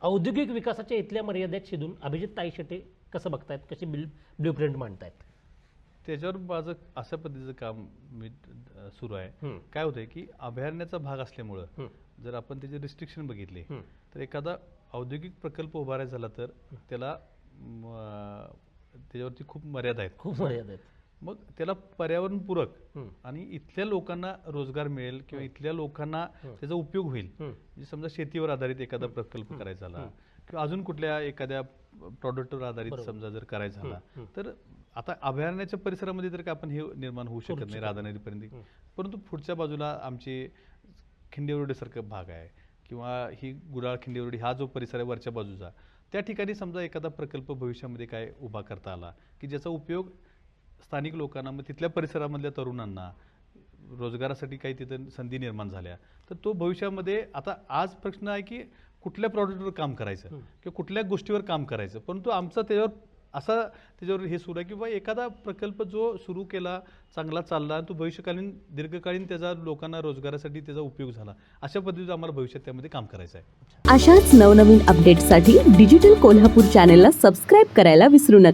औद्योगिक विकासाच्या इथल्या मर्यादेत शिदून अभिजित ताई शेटे कसं बघतायत, कशी ब्ल्यूप्रिंट मांडतायत? त्याच्यावर माझं अशा पद्धतीचं काम मी सुरू आहे. काय होतंय की अभयारण्याचा भाग असल्यामुळं जर आपण त्याचे रिस्ट्रिक्शन बघितले तर एखादा औद्योगिक प्रकल्प उभारायचा झाला तर त्याला त्याच्यावरती खूप मर्यादा आहेत. खूप मर्यादा आहेत. मग त्याला पर्यावरणपूरक आणि इथल्या लोकांना रोजगार मिळेल किंवा इथल्या लोकांना त्याचा उपयोग होईल. म्हणजे समजा शेतीवर आधारित एखादा प्रकल्प करायचा झाला किंवा अजून कुठल्या एखाद्या प्रॉडक्टवर आधारित समजा जर करायचा झाला तर आता अभयारण्याच्या परिसरामध्ये तर काय आपण हे निर्माण होऊ शकत नाही राधानगरीपर्यंत, परंतु पुढच्या बाजूला आमची खिंडेवरडीसारखा भाग आहे किंवा ही गुडाळ खिंडेवरडी हा जो परिसर आहे वरच्या बाजूचा, त्या ठिकाणी समजा एखादा प्रकल्प भविष्यामध्ये काय उभा करता आला की ज्याचा उपयोग स्थानिक लोकांना मग तिथल्या परिसरामधल्या तरुणांना रोजगारासाठी काही तिथं संधी निर्माण झाल्या तर तो भविष्यामध्ये आता आज प्रश्न आहे की कुठल्या प्रॉडक्टवर काम करायचं किंवा कुठल्या गोष्टीवर काम करायचं, परंतु आमचा त्याच्यावर हे सुरू आहे की बाबा एखादा प्रकल्प जो सुरू केला चांगला चालला तो भविष्यकालीन दीर्घकालीन त्याचा लोकांना रोजगारासाठी त्याचा उपयोग झाला, अशा पद्धतीचं आम्हाला भविष्यात त्यामध्ये काम करायचं आहे. अशाच नवनवीन अपडेट्ससाठी डिजिटल कोल्हापूर चॅनेलला सबस्क्राईब करायला विसरू नका.